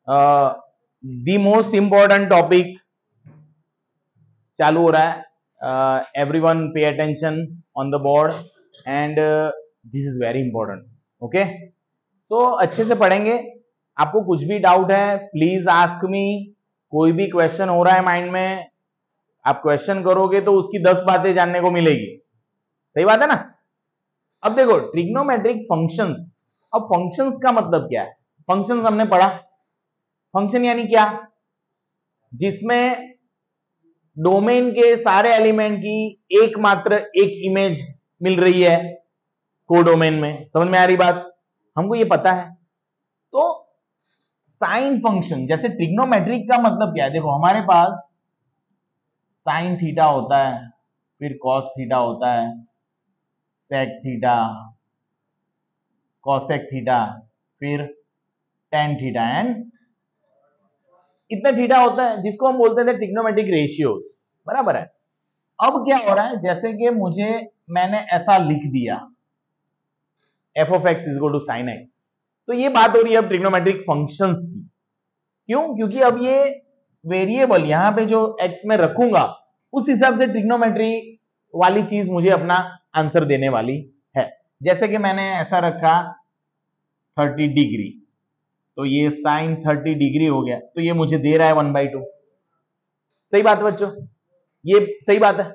The most important topic चालू हो रहा है। Everyone pay attention on the board and this is very important. Okay, तो अच्छे से पढ़ेंगे। आपको कुछ भी डाउट है प्लीज आस्क मी। कोई भी क्वेश्चन हो रहा है माइंड में, आप क्वेश्चन करोगे तो उसकी 10 बातें जानने को मिलेगी। सही बात है ना। अब देखो ट्रिग्नोमेट्रिक फंक्शंस। अब फंक्शंस का मतलब क्या है? फंक्शंस हमने पढ़ा। फंक्शन यानी क्या? जिसमें डोमेन के सारे एलिमेंट की एकमात्र एक इमेज मिल रही है कोडोमेन में। समझ में आ रही बात? हमको ये पता है। तो साइन फंक्शन जैसे ट्रिग्नोमेट्रिक का मतलब क्या है? देखो हमारे पास साइन थीटा होता है, फिर कॉस थीटा होता है, सेक थीटा, कॉसेक थीटा, फिर टेन थीटा एंड इतना थीटा होता है जिसको हम बोलते थे ट्रिग्नोमेट्रिक रेशियोज। बराबर है। अब क्या हो रहा है, जैसे कि मैंने ऐसा लिख दिया f of x is equal to sine x, तो ये बात हो रही है अब ट्रिग्नोमेट्रिक फंक्शंस की। क्यों? क्योंकि अब ये वेरिएबल यहां पे जो एक्स में रखूंगा उस हिसाब से ट्रिग्नोमेट्री वाली चीज मुझे अपना आंसर देने वाली है। जैसे कि मैंने ऐसा रखा 30 डिग्री, तो ये साइन 30 डिग्री हो गया, तो ये मुझे दे रहा है 1/2। सही बात है बच्चों? ये सही बात है,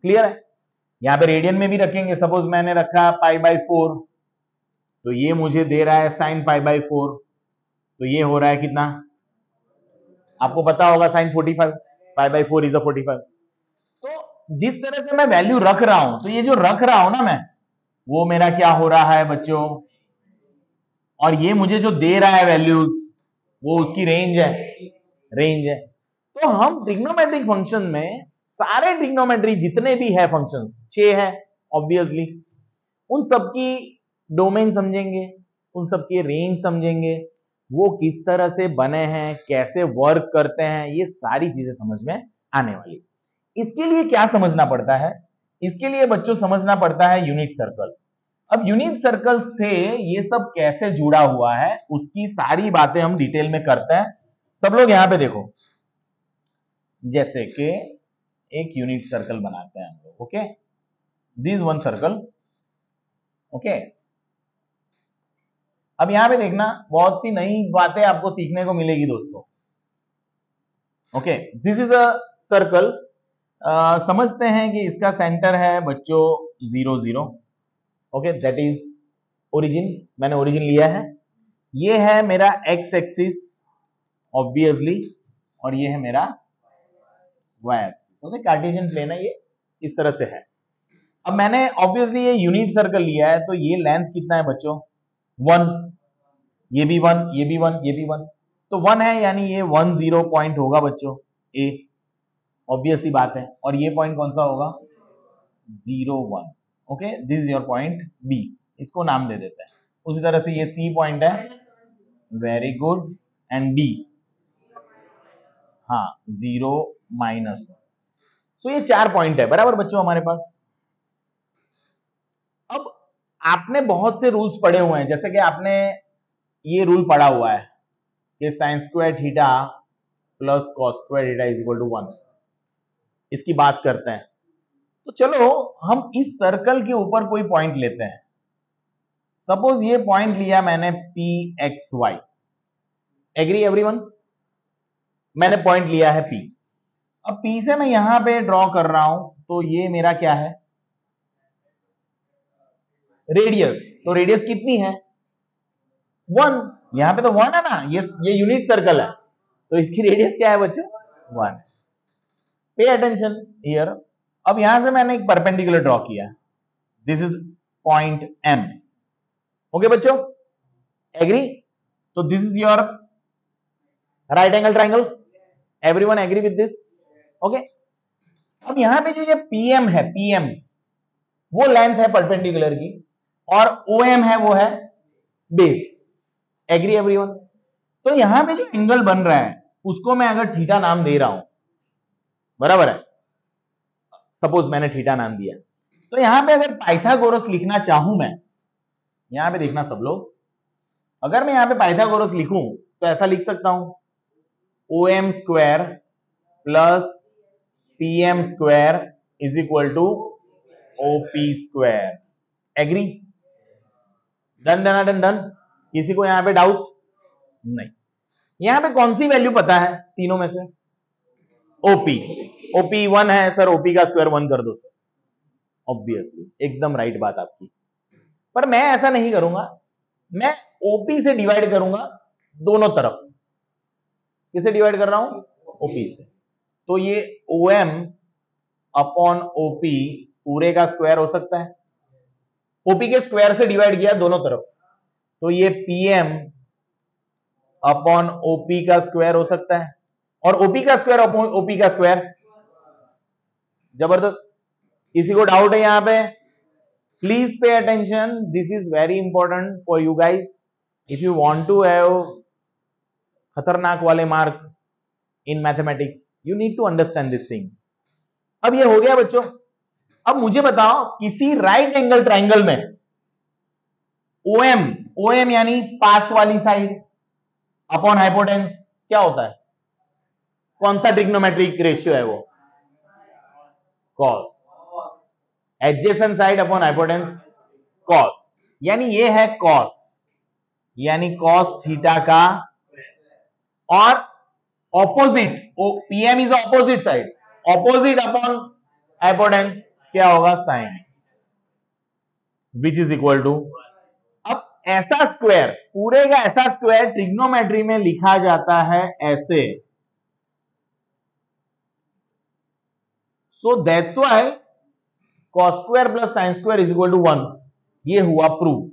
क्लियर है? यहां पे रेडियन में भी रखेंगे। सपोज मैंने रखा π/4, तो ये मुझे दे रहा है साइन π/4, तो ये हो रहा है कितना? आपको पता होगा साइन 45, π/4 इज 45। तो जिस तरह से मैं वैल्यू रख रहा हूं, तो ये जो रख रहा हूं ना मैं, वो मेरा क्या हो रहा है बच्चों, और ये मुझे जो दे रहा है वैल्यूज, वो उसकी रेंज है। रेंज है। तो हम ट्रिग्नोमेट्रिक फंक्शन में सारे ट्रिग्नोमेट्री जितने भी है फंक्शंस 6 है ऑब्वियसली, उन सबकी डोमेन समझेंगे, उन सबकी रेंज समझेंगे, वो किस तरह से बने हैं, कैसे वर्क करते हैं, ये सारी चीजें समझ में आने वाली। इसके लिए क्या समझना पड़ता है? इसके लिए बच्चों समझना पड़ता है यूनिट सर्कल। अब यूनिट सर्कल से ये सब कैसे जुड़ा हुआ है उसकी सारी बातें हम डिटेल में करते हैं। सब लोग यहां पे देखो, जैसे कि एक यूनिट सर्कल बनाते हैं हम लोग। Okay, this one circle. Okay, अब यहां पे देखना बहुत सी नई बातें आपको सीखने को मिलेगी दोस्तों। Okay, this is a circle. समझते हैं कि इसका सेंटर है बच्चों 0 0। Okay, that is origin. मैंने ओरिजिन लिया है। ये है मेरा एक्स एक्सिस ऑब्वियसली, और ये है मेरा y axis. Okay, Cartesian plane है ये, इस तरह से है। अब मैंने ऑब्वियसली ये यूनिट सर्कल लिया है, तो ये लेंथ कितना है बच्चों? 1। ये भी 1, ये भी 1, ये भी 1, तो 1 है, यानी ये 1 0 पॉइंट होगा बच्चों ए, ऑब्वियस सी बात है। और ये पॉइंट कौन सा होगा? 0 1। Okay, this is your point B, इसको नाम दे देते हैं। उसी तरह से ये सी पॉइंट है, वेरी गुड, एंड डी, हाँ 0 -1। सो ये 4 पॉइंट है बराबर बच्चों हमारे पास। अब आपने बहुत से रूल्स पढ़े हुए हैं, जैसे कि आपने ये रूल पढ़ा हुआ है कि sine square theta plus cos square theta is equal to 1। इसकी बात करते हैं। तो चलो हम इस सर्कल के ऊपर कोई पॉइंट लेते हैं। सपोज ये पॉइंट लिया मैंने P x y. Agree everyone? मैंने पॉइंट लिया है पी। अब पी से मैं यहां पे ड्रॉ कर रहा हूं, तो ये मेरा क्या है? रेडियस। तो रेडियस कितनी है? 1। यहां पे तो 1 है ना, ये यूनिट सर्कल है, तो इसकी रेडियस क्या है बच्चों? 1। Pay attention here. अब यहां से मैंने एक परपेंडिकुलर ड्रॉ किया, this is point M. Okay बच्चों, एग्री? तो this is your right angle triangle. Everyone agree with this? Okay, अब यहां पे जो ये पीएम है, पीएम वो लेंथ है परपेंडिकुलर की, और ओएम है वो है बेस। Agree everyone? तो यहां पे जो एंगल बन रहा है उसको मैं अगर थीटा नाम दे रहा हूं, बराबर है, सपोज मैंने थीटा नाम दिया, तो यहां पे अगर पाइथागोरस लिखना चाहूं मैं, यहां पे देखना सब लोग, अगर मैं यहां पे पाइथागोरस लिखूं तो ऐसा लिख सकता हूं O M square plus P M square is equal to OP square. Agree? Done done done done. किसी को यहां पे डाउट? नहीं। यहां पे कौन सी वैल्यू पता है तीनों में से? ओपी। ओपी 1 है सर, ओपी का स्क्वायर 1 कर दो सर। ऑब्वियसली एकदम राइट बात आपकी। पर मैं ऐसा नहीं करूंगा, मैं ओपी से डिवाइड करूंगा दोनों तरफ। किसे डिवाइड कर रहा हूं? ओपी से। तो ये ओएम अपॉन ओपी पूरे का स्क्वायर हो सकता है, ओपी के स्क्वायर से डिवाइड किया दोनों तरफ, तो ये पीएम अपॉन ओपी का स्क्वायर हो सकता है, और ओपी का स्क्वायर अपॉन ओपी का स्क्वायर। जबरदस्त। किसी को डाउट है यहां पे? Please pay attention, this is very important for you guys if you want to have खतरनाक वाले mark in mathematics, you need to understand this things. अब ये हो गया बच्चों। अब मुझे बताओ किसी राइट एंगल ट्राइंगल में ओएम, ओएम यानी पास वाली साइड अपॉन हाइपोटेन्स क्या होता है? कौन सा ट्रिग्नोमेट्रिक रेशियो है वो? Cos. Adjacent side upon hypotenuse cos, यानी ये है कॉस, यानी कॉस थीटा का, और opposite PM is opposite side, opposite upon hypotenuse क्या होगा? Sine, which is equal to. अब ऐसा स्क्वायर, पूरे का ऐसा स्क्वायर ट्रिग्नोमेट्री में लिखा जाता है ऐसे। So that's why cos square plus sine square is equal to 1। ये हुआ प्रूफ।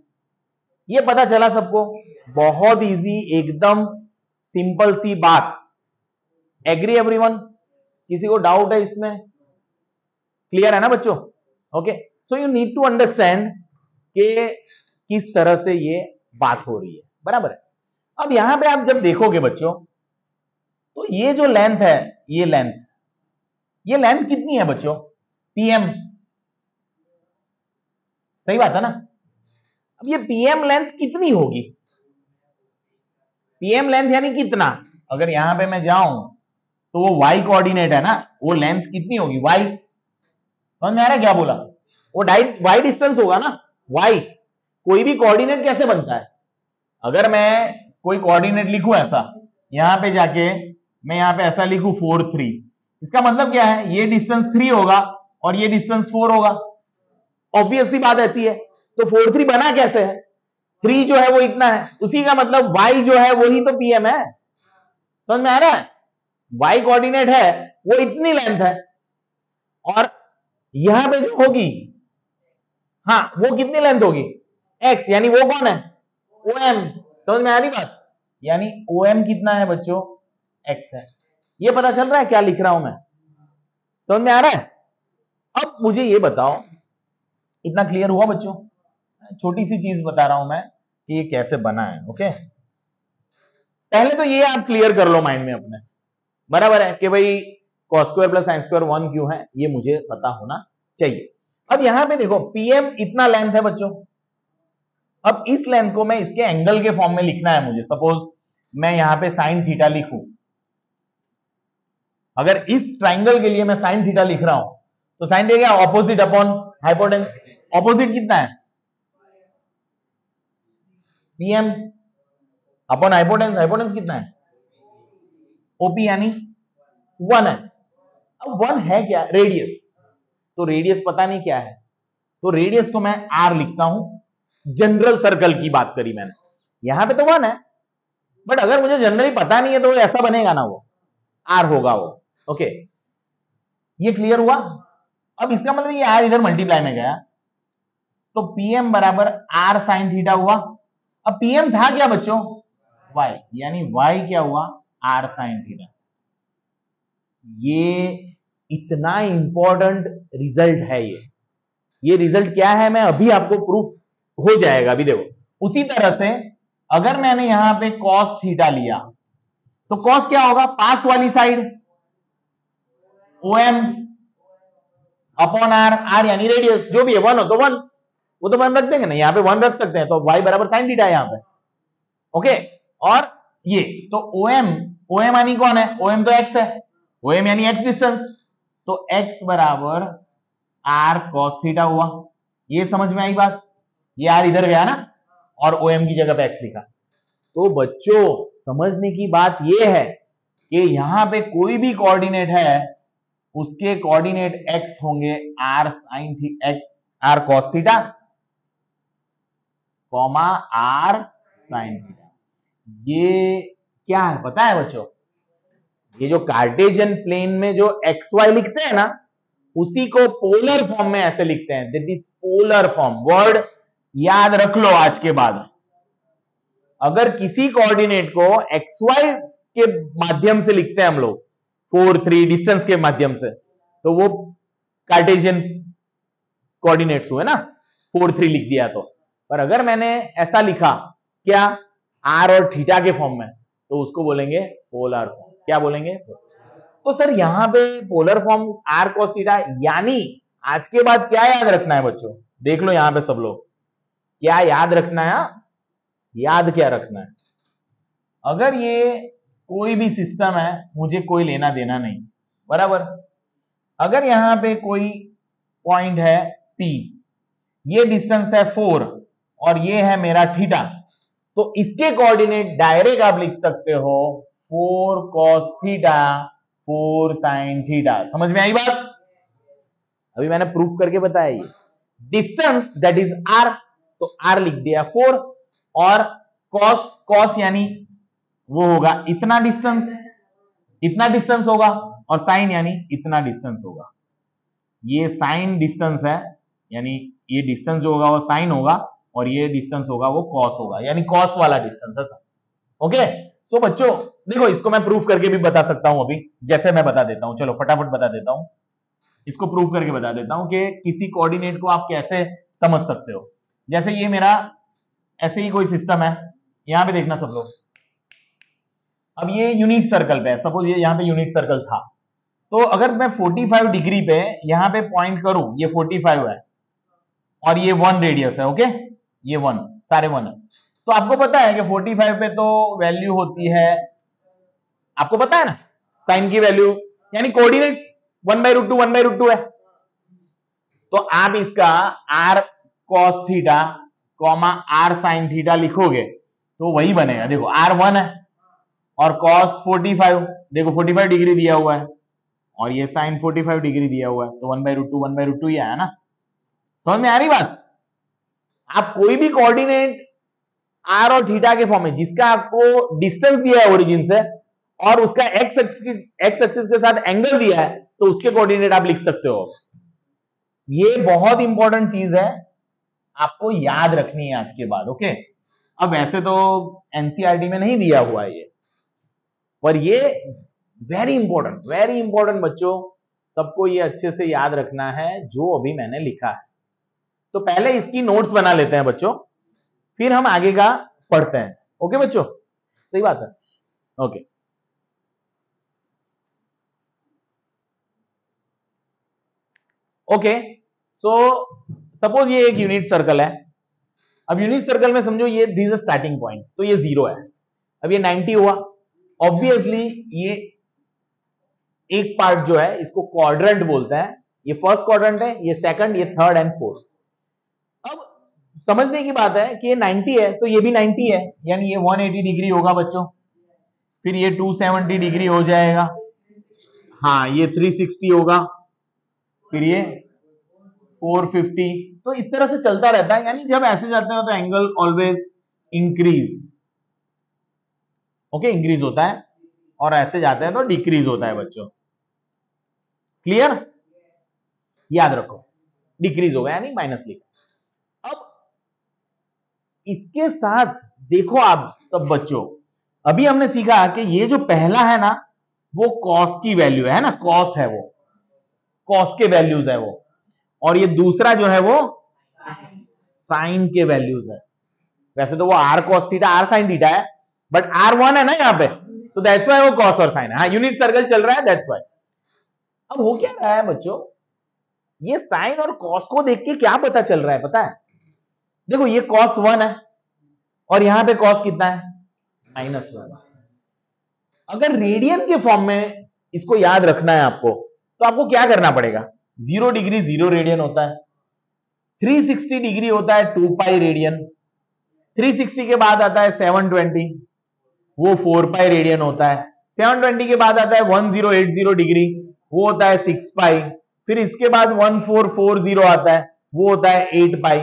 ये पता चला सबको? बहुत इजी, एकदम सिंपल सी बात। Agree everyone? किसी को डाउट है इसमें? क्लियर है ना बच्चों? Okay, so you need to understand कि किस तरह से ये बात हो रही है, बराबर है। अब यहां पे आप जब देखोगे बच्चों, तो ये जो लेंथ है, ये लेंथ कितनी है बच्चों? पीएम। सही बात है ना? अब ये पीएम लेंथ कितनी होगी? पीएम लेंथ यानी कितना? अगर यहां पे मैं जाऊं तो वो y कोऑर्डिनेट है ना, वो लेंथ कितनी होगी? y। समझ में आ रहा है क्या बोला? वो y डिस्टेंस होगा ना, y। कोई भी कोऑर्डिनेट कैसे बनता है? अगर मैं कोई कोऑर्डिनेट लिखूं ऐसा, यहां पे जाके मैं यहां पे ऐसा लिखूं 4 3, इसका मतलब क्या है? ये डिस्टेंस 3 होगा और ये डिस्टेंस 4 होगा। ऑब्वियसली बात ऐसी है। तो 4 3 बना कैसे है? 3 जो है वो इतना है, उसी का मतलब y जो है वही तो पीएम है। समझ में आ रहा है? y कोऑर्डिनेट है वो इतनी लेंथ है, और यहां पे जो होगी, हाँ, वो कितनी लेंथ होगी? x, यानी वो कौन है? OM। समझ में आ रही बात? यानी OM कितना है बच्चों? x है। ये पता चल रहा है क्या लिख रहा हूं मैं? समझ में आ रहा है? अब मुझे ये बताओ, इतना क्लियर हुआ बच्चों? छोटी सी चीज बता रहा हूं मैं कि ये कैसे बना है। ओके, पहले तो ये आप क्लियर कर लो माइंड में अपने, बराबर है, कि भाई cos square plus sine square 1 क्यों है, ये मुझे पता होना चाहिए। अब यहां पे देखो, पीएम इतना लेंथ है बच्चों। अब इस लेंथ को मैं इसके एंगल के फॉर्म में लिखना है मुझे। सपोज मैं यहां पे साइन थीटा लिखूं, अगर इस ट्राइंगल के लिए मैं साइन थीटा लिख रहा हूं, तो sine theta opposite upon hypotenuse. Opposite कितना है? PM upon हाइपोटेन्स। हाइपोटेन्स कितना है? ओपी, यानी 1 है। अब 1 है क्या? रेडियस। तो रेडियस पता नहीं क्या है, तो रेडियस को मैं आर लिखता हूं। जनरल सर्कल की बात करी मैंने, यहां पे तो 1 है, बट अगर मुझे जनरली पता नहीं है तो ऐसा बनेगा ना, वो आर होगा वो। ओके, ये क्लियर हुआ? अब इसका मतलब ये आर इधर मल्टीप्लाई में गया, तो पीएम बराबर आर साइन थीटा हुआ। अब पीएम था क्या बच्चों? वाई, यानी वाई क्या हुआ? R sine theta. ये इतना इंपॉर्टेंट रिजल्ट है। ये रिजल्ट क्या है मैं अभी आपको प्रूफ हो जाएगा, अभी देखो। उसी तरह से अगर मैंने यहां पे cos थीटा लिया, तो cos क्या होगा? पास वाली side OM upon r, r यानी रेडियस, जो भी है 1 हो तो 1, वो तो 1 रख देंगे ना, यहां पे 1 रख सकते हैं, तो y बराबर साइन थीटा है यहां पे। ओके, और ये तो OM, OM यानी कौन है? OM तो x है, OM यानी x डिस्टेंस, तो x बराबर r cos थीटा हुआ। ये समझ में आई बात? ये r इधर गया ना और OM की जगह पे x लिखा। तो बच्चों समझने की बात ये है कि यहां पे कोई भी कोऑर्डिनेट है उसके कोऑर्डिनेट x होंगे r sin theta, r cos theta comma r sin theta. ये क्या है पता है बच्चों? ये जो कार्टेशियन प्लेन में जो xy लिखते हैं ना, उसी को पोलर फॉर्म में ऐसे लिखते हैं, that is polar form. Word याद रख लो आज के बाद। अगर किसी कोऑर्डिनेट को xy के माध्यम से लिखते हैं हम लोग, 4 3 डिस्टेंस के माध्यम से, तो वो कार्टेशियन कोऑर्डिनेट्स हुए ना, 4 3 लिख दिया तो। पर अगर मैंने ऐसा लिखा क्या, r और थीटा के फॉर्म में, तो उसको बोलेंगे पोलर फॉर्म। क्या बोलेंगे? तो सर यहां पे polar form r cos theta, यानी आज के बाद क्या याद रखना है बच्चों? देख लो यहां पे सब लोग, क्या याद रखना है? याद क्या रखना है? अगर ये कोई भी सिस्टम है, मुझे कोई लेना देना नहीं, बराबर। अगर यहां पे कोई पॉइंट है P, ये डिस्टेंस है 4 और ये है मेरा थीटा, तो इसके कोऑर्डिनेट डायरेक्ट आप लिख सकते हो 4 cos थीटा 4 sin थीटा। समझ में आई बात? अभी मैंने प्रूफ करके बताया। ये डिस्टेंस दैट इज r, तो r लिख दिया 4, और cos यानी वो होगा इतना डिस्टेंस होगा, और sin यानी इतना डिस्टेंस होगा। ये साइन डिस्टेंस है, यानी ये डिस्टेंस जो होगा वो साइन होगा, और ये डिस्टेंस होगा वो कॉस होगा, यानी कॉस वाला डिस्टेंस है। ओके, सो बच्चों देखो, इसको मैं प्रूफ करके भी बता सकता हूं। अभी जैसे मैं बता देता हूं, चलो फटाफट बता देता हूं, इसको प्रूफ करके बता देता हूं कि किसी कोऑर्डिनेट को आप कैसे समझ सकते हो। जैसे ये मेरा ऐसे ही कोई सिस्टम है, यहां पे देखना सब लोग। अब ये यूनिट सर्कल पे है, सपोज ये यहां पे यूनिट सर्कल था, तो अगर मैं 45 डिग्री पे यहां पे पॉइंट करूं, ये 45 है और ये 1 रेडियस है, ओके, ये 1, सारे 1 है। तो आपको पता है कि 45 पे तो वैल्यू होती है, आपको पता है ना, साइन की वैल्यू, यानी कोऑर्डिनेट्स 1/√2 1/√2 है। तो आप इसका r cos theta comma r sin theta लिखोगे तो वही बनेगा। देखो r 1 है और cos 45, देखो 45 डिग्री दिया हुआ है, और ये sin 45 डिग्री दिया हुआ है, तो 1/√2 1/√2 ही आया ना। समझ में आ रही बात? आप कोई भी कोऑर्डिनेट r और थीटा के फॉर्म में, जिसका आपको डिस्टेंस दिया है ओरिजिन से और उसका x एक्सिस के साथ एंगल दिया है, तो उसके कोऑर्डिनेट आप लिख सकते हो। ये बहुत इंपॉर्टेंट चीज है, आपको याद रखनी है आज के बाद, ओके। अब वैसे तो एनसीईआरटी में नहीं दिया हुआ है ये, पर ये वेरी इंपॉर्टेंट बच्चों, सबको ये अच्छे से याद रखना है जो अभी मैंने लिखा है। तो पहले इसकी नोट्स बना लेते हैं बच्चों, फिर हम आगे का पढ़ते हैं। ओके बच्चों, सही बात है, ओके। ओके, सो सपोज ये एक यूनिट सर्कल है। अब यूनिट सर्कल में समझो ये दिस इज स्टार्टिंग पॉइंट, तो ये 0 है। अब ये 90 हुआ, ऑब्वियसली ये एक पार्ट जो है इसको क्वाड्रेंट बोलते हैं। ये फर्स्ट क्वाड्रेंट है, ये सेकंड, ये थर्ड एंड फोर्थ। अब समझने की बात है कि ये 90 है, तो ये भी 90 है, यानी ये 180 डिग्री होगा बच्चों। फिर ये 270 डिग्री हो जाएगा, हाँ ये 360 होगा, फिर ये 450। तो इस तरह से चलता रहता है, यानी जब ऐसे जाते हैं तो angle always increase, okay, increase होता है, और ऐसे जाते हैं तो डिक्रीज होता है बच्चों। क्लियर? याद रखो, डिक्रीज होगा यानी माइनस लिखा। अब इसके साथ देखो आप सब बच्चों, अभी हमने सीखा कि ये जो पहला है ना वो कॉस की वैल्यू है ना, कॉस है वो, कॉस के वैल्यूज है वो, और ये दूसरा जो है वो साइन के वैल्यूज है। वैसे तो वो r cos theta r sin theta है, बट r 1 है ना यहाँ पे, तो दैट्स व्हाई वो cos और sin है। हाँ, यूनिट सर्कल चल रहा है, दैट्स व्हाई। अब हो क्या रहा है बच्चों, ये साइन और cos को देख के क्या पता चल रहा है पता है? देखो ये cos 1 है और यहां पे cos कितना है, -1। अगर रेडियन के फॉर्म में इसको याद रखना है आपको, तो आपको क्या करना पड़ेगा? 0 डिग्री 0 रेडियन होता है, 360 डिग्री होता है 2 पाई रेडियन, 360 के बाद आता है 720, वो 4 पाई रेडियन होता है, 720 के बाद आता है 1080 डिग्री, वो होता है 6 पाई, फिर इसके बाद 1440 आता है, वो होता है 8 पाई।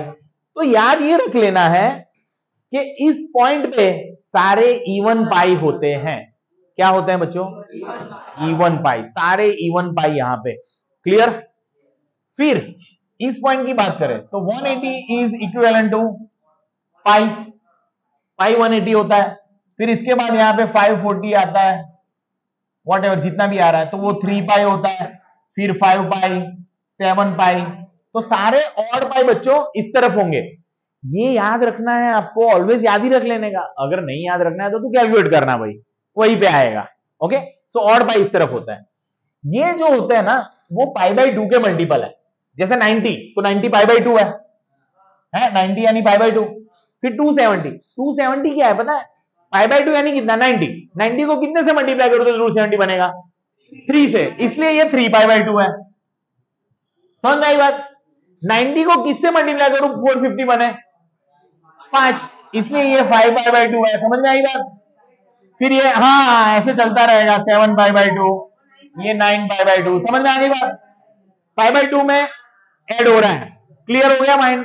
तो याद ये रख लेना है कि इस पॉइंट पे सारे इवन पाई होते हैं। क्या होते हैं बच्चों? इवन पाई, सारे इवन पाई यहां पे। क्लियर? फिर इस पॉइंट की बात करें तो 180 इज इक्विवेलेंट टू पाई, पाई 180 होता है। फिर इसके बाद यहां पे 540 आता है, व्हाटएवर जितना भी आ रहा है, तो वो 3 पाई होता है, फिर 5 पाई, 7 पाई। तो सारे ऑड पाई बच्चों इस तरफ होंगे। ये याद रखना है आपको, ऑलवेज याद ही रख लेने का। अगर नहीं याद रखना है तो तू कैलकुलेट करना भाई, वहीं पे आएगा। ओके, सो ऑड पाई इस तरफ होता है। ये जो होता है ना, वो पाई बाई 2 के मल्टीपल है। जैसे 90, तो 90 पाई बाई 2 है 90 यानी पाई बाई 2। फिर 270, 270 क्या है पता है? पाई बाई 2 यानी कितना? 90। 90 को कितने से मल्टीप्लाई करो तो 270 बनेगा? 3 से, इसलिए ये 3 पाई बाई 2 है। समझ में आई बात? 90 को किससे मल्टीप्लाई करूं 450 बने? 5, इसलिए ये 5 पाई बाई 2 है। समझ में आई बात? फिर ये हाँ ऐसे चलता रहेगा, 7 पाई बाई 2, ये 9 पाई बाई 2। समझ में आ गई बात? पाई बाई 2 में ऐड हो रहा है। क्लियर हो गया माइंड?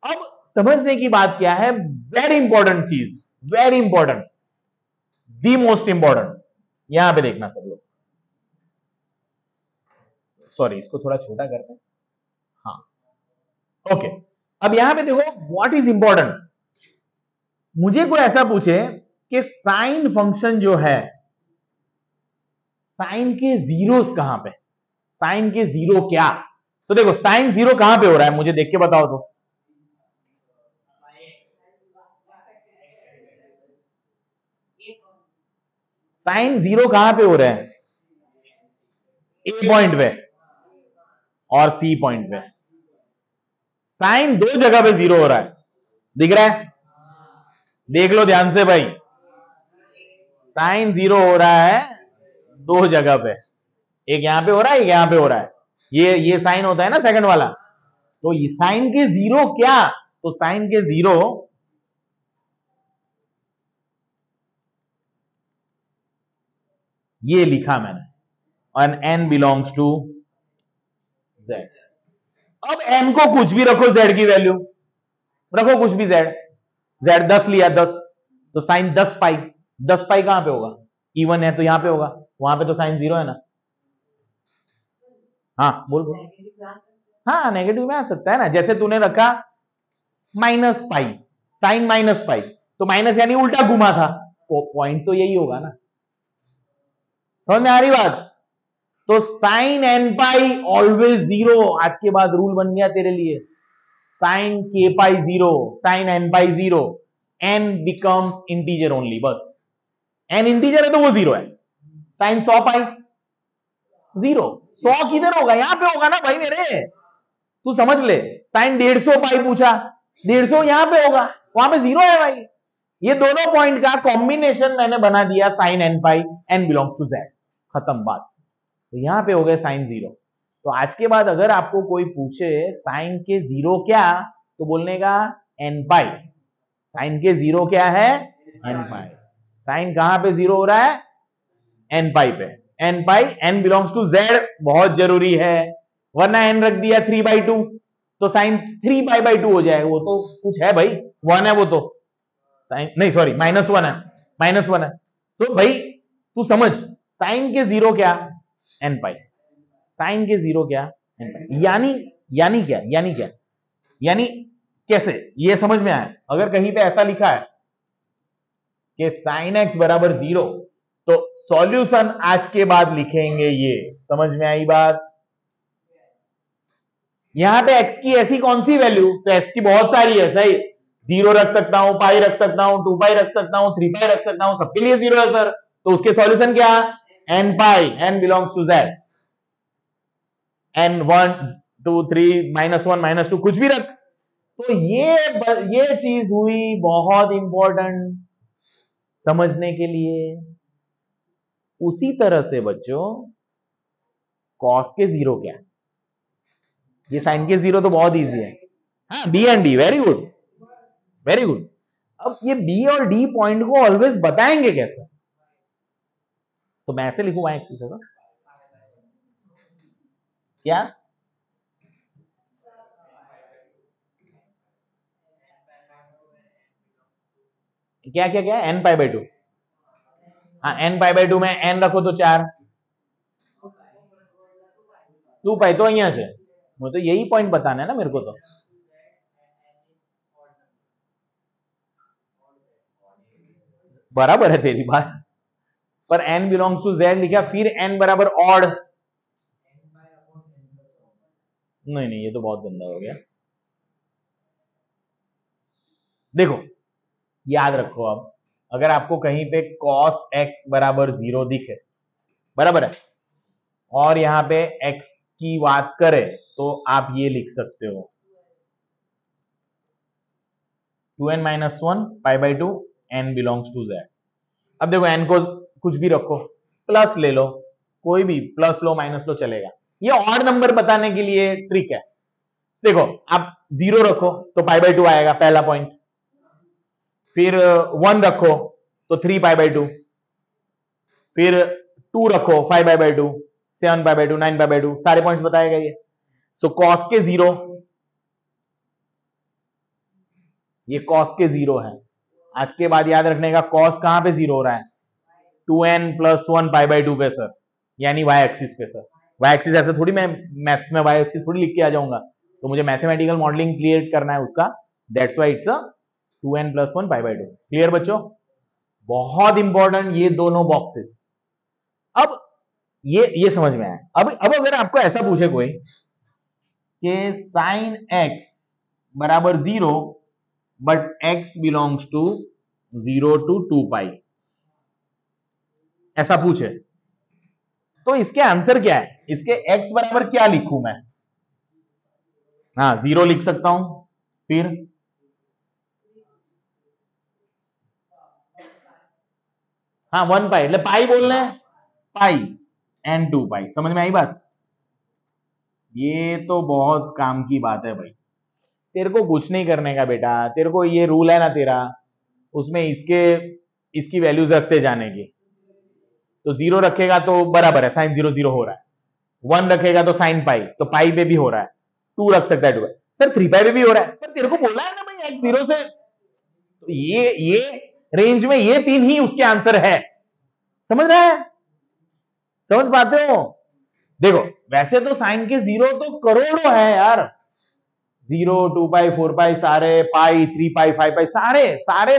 अब समझने की बात क्या है, वेरी इंपॉर्टेंट चीज, very important, the most important, यहां पे देखना सब लोग। सॉरी, इसको थोड़ा छोटा करते हैं। हाँ, ओके। अब यहां पे देखो, व्हाट इज इंपॉर्टेंट। मुझे कोई ऐसा पूछे कि साइन फंक्शन जो है, साइन के जीरोस कहां पे, साइन के जीरो क्या? तो देखो, साइन जीरो कहां पे हो रहा है, मुझे देख के बताओ तो। साइन जीरो कहां पे हो रहा है? ए पॉइंट पे और सी पॉइंट पे। साइन दो जगह पे जीरो हो रहा है, दिख रहा है? देख लो ध्यान से भाई, साइन जीरो हो रहा है दो जगह पे, एक यहां पे हो रहा है, एक यहां पे हो रहा है। ये साइन होता है ना सेकंड वाला। तो ये साइन के जीरो क्या? तो साइन के जीरो ये लिखा मैंने, और n बिलोंग्स टू z। अब n को कुछ भी रखो, z की वैल्यू रखो कुछ भी, z 10 लिया, 10, तो साइन 10 पाई, 10 पाई कहां पे होगा? इवन है तो यहां पे होगा, वहां पे तो साइन जीरो है ना। हाँ बोल बोल। हाँ, नेगेटिव में आ सकता है ना, जैसे तूने रखा minus pi, sine minus pi, तो माइनस यानी उल्टा घुमा था, तो पॉइंट तो यही होगा ना। समझ में आ रही बात? तो साइन एन पाई ऑलवेज जीरो, आज के बाद रूल बन गया तेरे लिए। साइन के pi zero, sine n pi zero, n becomes integer only, बस। एन इंटीजर है तो वो जीरो है। साइन 100 पाई जीरो, 100 किधर होगा? यहां पे होगा ना भाई मेरे, तू समझ ले। साइन 150 पाई पूछा, 150 यहां पे होगा, वहां पे जीरो है भाई। ये दोनों पॉइंट का कॉम्बिनेशन मैंने बना दिया sine n pi, n belongs to Z, खत्म बात। तो यहां पे हो गए साइन जीरो। तो आज के बाद अगर आपको कोई पूछे साइन के जीरो क्या, तो बोलने का एन पाई। साइन के जीरो क्या है? एन पाई। साइन कहां पे जीरो हो रहा है? एन पाई पे। N pi, n belongs to Z, बहुत जरूरी है, वरना एन रख दिया 3/2 तो साइन 3 पाई/2 हो जाएगा। वो तो कुछ है भाई, 1 है वो तो, साइन नहीं सॉरी -1 है, -1 है। तो भाई तू समझ, साइन के जीरो क्या? एन पाई। साइन के जीरो क्या? एन पाई। यानी क्या? यानी कैसे, ये समझ में आया? अगर कहीं पे ऐसा लिखा है कि साइन एक्स बराबर 0, तो सॉल्यूशन आज के बाद लिखेंगे ये। समझ में आई बात? यहां पे x की ऐसी कौन सी वैल्यू? तो x की बहुत सारी है, सही। 0 रख सकता हूं, पाई रख सकता हूं, 2 पाई रख सकता हूं, 3 पाई रख सकता हूं, सबके लिए 0 है सर। तो उसके सॉल्यूशन क्या? n pi, n belongs to z, n 1 2 3 -1 -2 कुछ भी रख। तो ये चीज हुई बहुत इंपॉर्टेंट समझने के लिए। उसी तरह से बच्चों कॉस के जीरो क्या है, ये साइन के जीरो तो बहुत इजी है। हाँ, B and D, very good very good. अब ये बी और डी पॉइंट को ऑलवेज बताएंगे कैसे, तो मैं ऐसे लिखूं y एक्सिस ऐसा क्या, क्या क्या क्या n पाई बाई 2, हाँ n पाई बाई 2 में n रखो तो 4, 2 पाई तो અહીંયા છે, मुझे तो यही पॉइंट बताना है ना मेरे को तो। बराबर है तेरी बात, पर n बिलोंग्स टू z लिखा, फिर n बराबर ऑड, नहीं नहीं ये तो बहुत गंदा हो गया। देखो याद रखो, अब अगर आपको कहीं पे cos x बराबर 0 दिखे, बराबर है, और यहां पे x की बात करें तो आप ये लिख सकते हो 2n minus 1 pi by 2 n belongs to z। अब देखो n को कुछ भी रखो, प्लस ले लो, कोई भी प्लस लो माइनस लो चलेगा, ये ऑड नंबर बताने के लिए ट्रिक है। देखो आप 0 रखो तो पाई बाई 2 आएगा, पहला पॉइंट, फिर 1 रखो तो 3 पाई बाई 2, फिर 2 रखो 5 पाई by 2, 7 pi by 2, 9 pi by 2, सारे पॉइंट्स बताएगा ये। सो कॉस के 0, ये कॉस के 0 है। आज के बाद याद रखने का, कॉस कहां पे 0 हो रहा है, 2n प्लस 1 पाई बाई 2 पे सर, यानी y एक्सिस पे सर। y एक्सिस ऐसे थोड़ी मैं मैथ्स में y एक्सिस थोड़ी लिख के आ जाऊंगा, तो मुझे मैथमेटिकल मॉडलिंग क्रिएट करना है उसका, that's why it's 2n plus 1 pi by 2। Clear बच्चों, बहुत इंपॉर्टेंट ये दोनों बॉक्सेस। अब ये समझ में आया। अब अगर आपको ऐसा पूछे कोई कि साइन x बराबर 0 but x belongs to 0 to 2 pi, ऐसा पूछे तो इसके आंसर क्या है, इसके x बराबर क्या लिखूं मैं, हाँ 0 लिख सकता हूं, फिर हाँ 1 पाई, मतलब पाई बोल रहे हैं, पाई एंड 2 पाई, समझ में आई बात। ये तो बहुत काम की बात है भाई, तेरे को कुछ नहीं करने का बेटा, तेरे को ये रूल है ना तेरा, उसमें इसकी वैल्यूज रखते जाने की। तो 0 रखेगा तो बराबर है साइन 0 0 हो रहा है, 1 रखेगा तो साइन पाई, तो पाई पे भी हो रहा है, 2 रख सकता है 2, सर 3 पाई पे भी हो रहा है, पर तेरे को बोला है ना भाई x 0 से, तो ये रेंज में ये 3 ही उसके आंसर है, समझ रहा है, समझ पाते हो। देखो वैसे तो साइन के 0 तो करोड़ों है यार, 0 2 पाई 4 पाई सारे, पाई 3 पाई 5 पाई सारे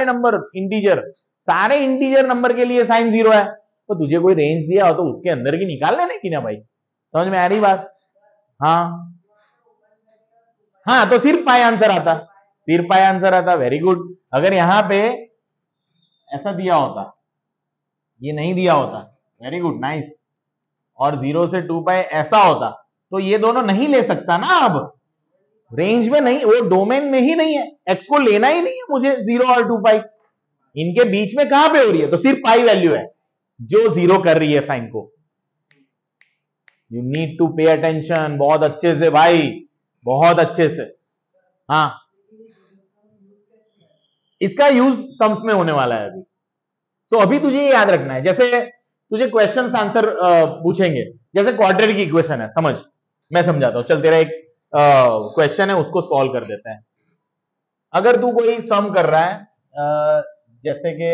नंबर इंटीजर, सारे इंटीजर नंबर के लिए साइन 0 है। तो तुझे कोई रेंज दिया हो तो उसके अंदर की निकाल लेने की ना भाई, समझ में आ रही बात। हाँ हाँ, तो सिर्फ पाई आंसर आता, सिर्फ पाई आंसर आता, वेरी गुड। अगर यहां पे ऐसा दिया होता, ये नहीं दिया होता, वेरी गुड नाइस, और 0 से 2 पाई ऐसा होता, तो ये दोनों नहीं ले सकता ना, अब रेंज में नहीं, वो डोमेन में ही नहीं है, एक्स को लेना ही नहीं है मुझे 0 और 2 पाई, इनके बीच में कहां पे हो रही है, तो सिर्फ पाई वैल्यू है जो 0 कर रही है साइन को। You need to pay attention बहुत अच्छे से भाई, बहुत अच्छे से। हाँ इसका यूज सम्स में होने वाला है अभी। सो अभी तुझे ये याद रखना है, जैसे तुझे क्वेश्चन आंसर पूछेंगे, जैसे क्वाड्रेटिक इक्वेशन है, समझ, मैं समझाता हूं, चल तेरा एक क्वेश्चन है उसको सॉल्व कर देते हैं। अगर तू कोई सम कर रहा है, जैसे कि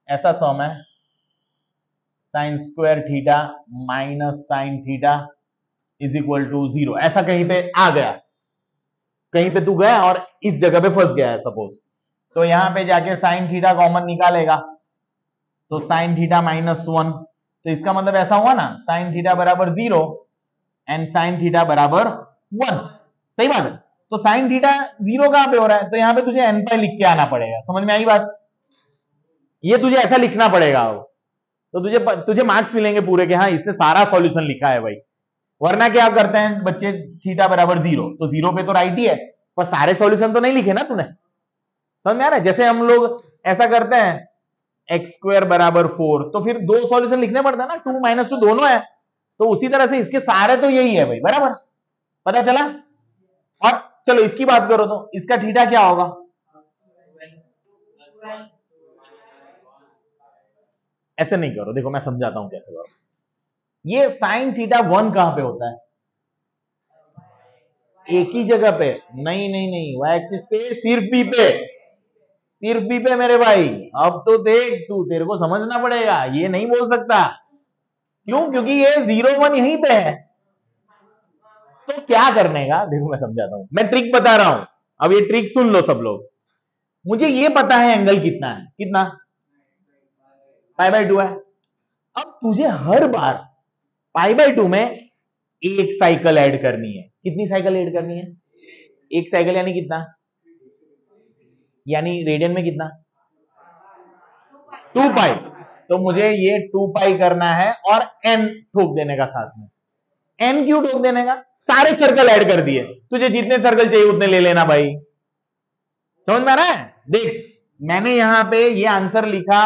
ऐसा सम है, sine square theta minus sine theta is equal to 0, ऐसा कहीं पे आ गया, कहीं पे तू गया और इस जगह पे फंस गया है सपोज, तो यहां पे जाके साइन थीटा कॉमन निकालेगा, तो साइन थीटा माइनस 1, तो इसका मतलब ऐसा हुआ ना, साइन थीटा बराबर 0 एंड साइन थीटा बराबर 1, सही बात है। तो साइन थीटा 0 कहां पे हो रहा है, तो यहां पे तुझे n पाई लिख के आना पड़ेगा, समझ में आई बात, ये तुझे ऐसा लिखना पड़ेगा, तो तुझे मार्क्स मिलेंगे पूरे के, हाँ इसने सारा सॉल्यूशन लिखा है भाई। वरना क्या करते हैं बच्चे, थीटा बराबर 0, तो 0 पे तो राइट ही है, पर सारे सॉल्यूशन तो नहीं लिखे ना तूने, समझ में आ रहा है। जैसे हम लोग ऐसा करते हैं एक्स स्क्वायर बराबर 4, तो फिर दो सॉल्यूशन लिखने पड़ता है ना, 2 माइनस 2 दोनों है, तो उसी तरह से इसके सारे तो यही है भाई, बराबर, पता चला। और चलो इसकी बात करो तो इसका थीटा क्या होगा, ऐसे नहीं करो, देखो मैं समझाता हूं कैसे करो। ये साइन थीटा 1 कहां पे होता है, एक ही जगह पे, नहीं नहीं नहीं, वाई एक्सिस पे, सिर्फ बी पे, सिर्फ बी पे मेरे भाई। अब तो देख तू, तेरे को समझना पड़ेगा, ये नहीं बोल सकता, क्यों, क्योंकि ये 0 1 यहीं पे है। तो क्या करने का, देखो मैं समझाता हूं, मैं ट्रिक बता रहा हूं, अब ये ट्रिक सुन लो सब लोग। मुझे ये पता है एंगल कितना है, कितना, π/2 है। अब तुझे हर बार π/2 में एक साइकिल ऐड करनी है, कितनी साइकिल ऐड करनी है, एक साइकिल यानी कितना, यानी रेडियन में कितना, 2π, तो मुझे ये 2π करना है और n ठोक देने का साथ में। n क्यों ठोक देने का, सारे सर्कल ऐड कर दिए, तुझे जितने सर्कल चाहिए उतने ले लेना भाई, समझ में आ रहा है। देख मैंने यहां पे ये आंसर लिखा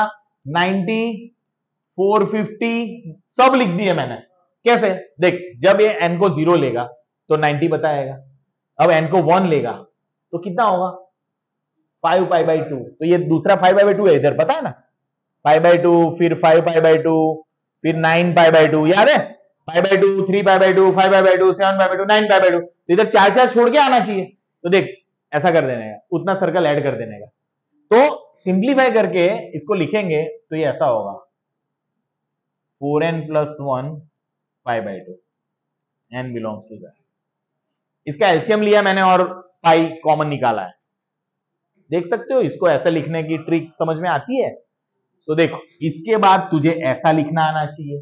90, 450 सब लिख दिए मैंने, कैसे, देख जब ये n को 0 लेगा तो 90 बताएगा, अब n को 1 लेगा तो कितना होगा, 5π/2, तो ये दूसरा 5π/2 है इधर, पता है ना, π/2, फिर 5π/2, फिर 9π/2, याद है, π/2, 3π/2, 5π/2, 7π/2, 9π/2, तो इधर चार चार छोड़ के आना चाहिए, तो देख ऐसा कर देने का, उतना सर्कल ऐड कर देने का, तो सिंप्लीफाई करके इसको लिखेंगे तो ये ऐसा होगा 4n + 1 π/2, n belongs to that, इसका एलसीएम लिया मैंने और पाई कॉमन निकाला है, देख सकते हो, इसको ऐसा लिखने की ट्रिक समझ में आती है। तो देखो इसके बाद तुझे ऐसा लिखना आना चाहिए,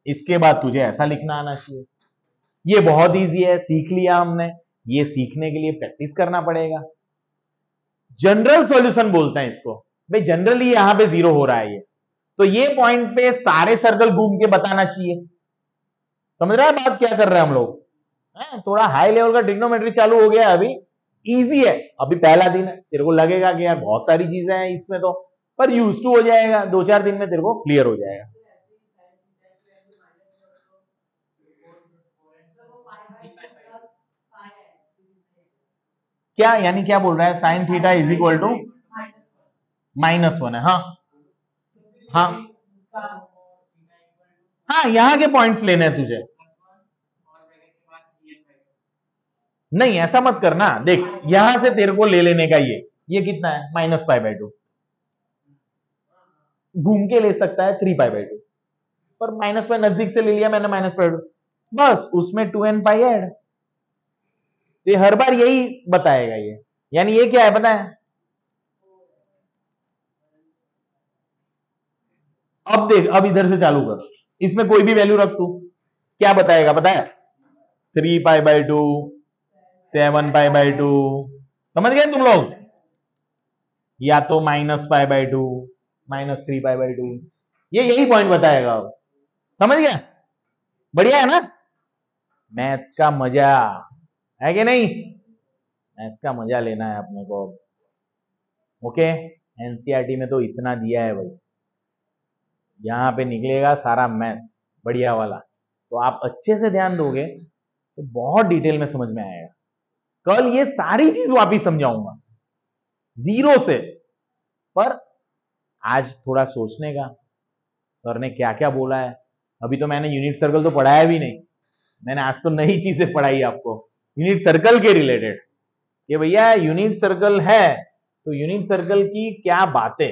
इसके बाद तुझे ऐसा लिखना आना चाहिए, ये बहुत इजी है, सीख लिया हमने, ये सीखने के लिए प्रैक्टिस करना पड़ेगा। जनरल सॉल्यूशन बोलते हैं इसको भाई, जनरली यहां पे 0 हो रहा है ये, तो ये पॉइंट पे सारे सर्कल घूम के बताना चाहिए, समझ रहा है बात क्या कर रहे हैं हम लोग, थोड़ा हाई लेवल का ट्रिग्नोमेट्री चालू हो गया है अभी, इजी है, अभी पहला दिन है, तेरे को लगेगा कि यार बहुत सारी चीजें हैं इसमें तो, पर यूज टू हो जाएगा, 2-4 दिन में तेरे को क्लियर हो जाएगा। क्या यानी क्या बोल रहा है, sine theta is equal to -1 है, हाँ हाँ हाँ, यहां के पॉइंट्स लेने हैं तुझे, नहीं ऐसा मत करना, देख यहां से तेरे को ले लेने का, ये कितना है, -π/2, घूम के ले सकता है 3π/2, पर -π नजदीक से ले लिया मैंने, -π2, बस उसमें 2n π ऐड, तो ये हर बार यही बताएगा ये, यानी ये क्या है पता है, अब देख, अब इधर से चालू कर, इसमें कोई भी वैल्यू रख तू, क्या बताएगा पता है, 3π/2, 7π/2, समझ गए तुम लोग, या तो -π/2, -3π/2, ये यही पॉइंट बताएगा, अब समझ गया, बढ़िया है ना, मैथ्स का मजा है कि नहीं, मैथ्स का मजा लेना है अपने को, ओके। एनसीईआरटी में तो इतना दिया है भाई, यहाँ पे निकलेगा सारा मैथ्स बढ़िया वाला, तो आप अच्छे से ध्यान दोगे तो बहुत डिटेल में समझ में आएगा, कल ये सारी चीज वापिस समझाऊंगा 0 से, पर आज थोड़ा सोचने का, सर ने क्या क्या बोला है, अभी तो मैंने यूनिट सर्कल तो पढ़ाया भी नहीं, मैंने आज तो नई चीजें पढ़ाई आपको यूनिट सर्कल के रिलेटेड, कि भैया यूनिट सर्कल है तो यूनिट सर्कल की क्या बातें,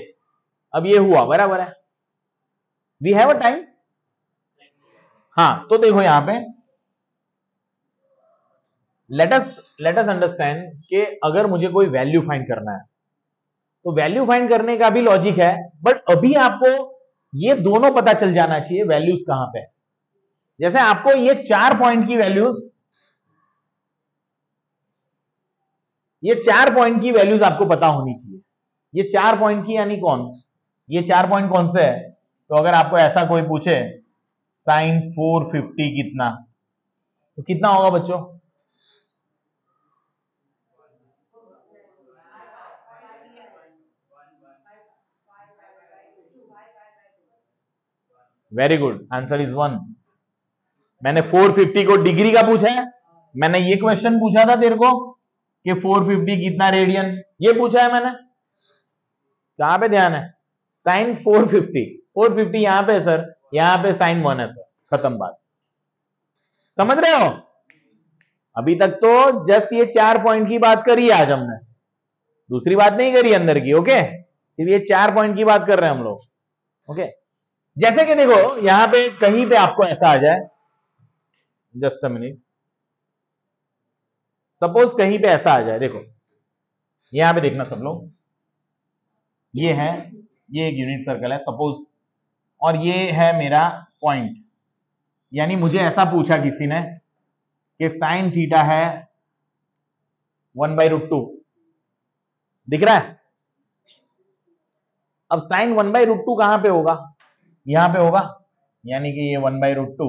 अब ये हुआ बराबर है, वी हैव अ टाइम, हाँ तो देखो यहां पे लेट अस अंडरस्टैंड कि अगर मुझे कोई वैल्यू फाइंड करना है तो वैल्यू फाइंड करने का भी लॉजिक है, बट अभी आपको ये दोनों पता चल जाना चाहिए वैल्यूज कहां पे, जैसे आपको ये 4 पॉइंट की वैल्यूज, ये 4 पॉइंट की वैल्यूज आपको पता होनी चाहिए, ये 4 पॉइंट की यानी कौन, ये 4 पॉइंट कौन से है, तो अगर आपको ऐसा कोई पूछे साइन 450 कितना, तो कितना होगा बच्चों, वेरी गुड, आंसर इज 1। मैंने 450 को डिग्री का पूछा है, मैंने ये क्वेश्चन पूछा था तेरे को कि 450 कितना रेडियन, ये पूछा है मैंने। कहां पे ध्यान है? साइन 450, 450 यहां पे सर, यहां पे साइन 1 है सर, खत्म बात। समझ रहे हो? अभी तक तो जस्ट ये 4 पॉइंट की बात करी आज हमने, दूसरी बात नहीं करी अंदर की। ओके, सिर्फ ये 4 पॉइंट की बात कर रहे हैं हम लोग। ओके, जैसे कि देखो यहां पे कहीं पे आपको ऐसा आ जाए, जस्ट अ मिनट, सपोज कहीं पे ऐसा आ जाए, देखो यहां पे देखना सब लोग, ये है, ये एक यूनिट सर्कल है सपोज, और ये है मेरा पॉइंट। यानी मुझे ऐसा पूछा किसी ने कि साइन थीटा है 1/√2, दिख रहा है? अब साइन 1/√2 कहां पे होगा? यहां पे होगा, यानी कि ये 1/√2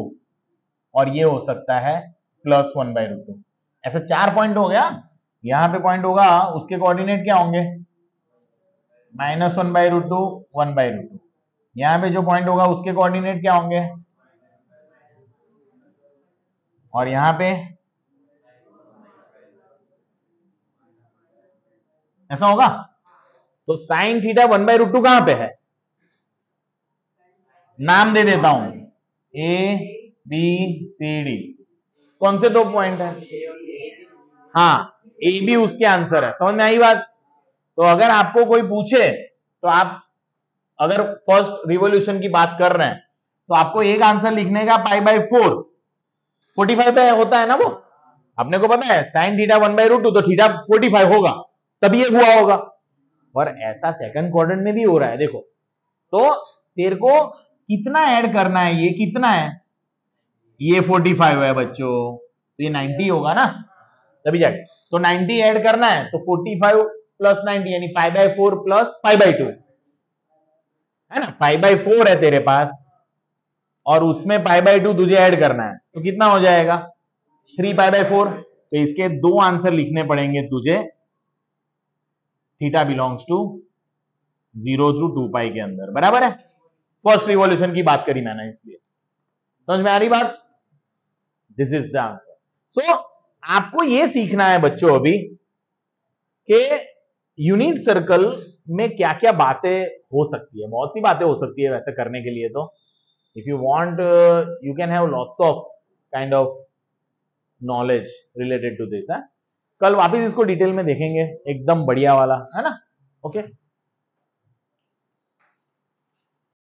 और ये हो सकता है प्लस 1/√2। ऐसा 4 पॉइंट हो गया। यहां पे पॉइंट होगा, उसके कोऑर्डिनेट क्या होंगे? -1/√2, 1/√2। यहां पे जो पॉइंट होगा उसके कोऑर्डिनेट क्या होंगे? और यहां पे ऐसा होगा। तो साइन थीटा 1/√2 कहां पे है? नाम दे देता हूं, ABCD। कौन से दो पॉइंट है? हाँ, ए बी उसके आंसर है। समझ में आई बात? तो अगर आपको कोई पूछे, तो आप अगर फर्स्ट रिवोल्यूशन की बात कर रहे हैं, तो आपको एक आंसर लिखने का π/4, 45 पे होता है ना वो, अपने को पता है साइन थीटा 1/√2, तो थीटा 45 होगा, तब ये हुआ होगा। और ऐसा सेकंड क्वाड्रेंट में भी हो रहा है, देखो। तो तेरे को कितना ऐड करना है? ये कितना है? ये 45 है बच्चों, तो ये 90 होगा ना, तभी जाके तो 90 ऐड करना है, तो 45 प्लस 90 यानी π/4 प्लस π/2 है ना। π/4 है तेरे पास और उसमें π/2 तुझे ऐड करना है, तो कितना हो जाएगा? 3π/4। तो इसके दो आंसर लिखने पड़ेंगे तुझे, थीटा बिलोंग्स टू 0 to 2π के अंदर, बराबर है। फर्स्ट रिवॉल्यूशन की बात करी मैंने, इसलिए समझ में आ रही बात? This is the answer. So आपको यह सीखना है बच्चों अभी कि यूनिट सर्कल में क्या क्या बातें हो सकती है। बहुत सी बातें हो सकती है वैसे करने के लिए। तो if you want you can have lots of kind of knowledge related to this. कल वापस इसको डिटेल में देखेंगे, एकदम बढ़िया वाला, है ना। ओके।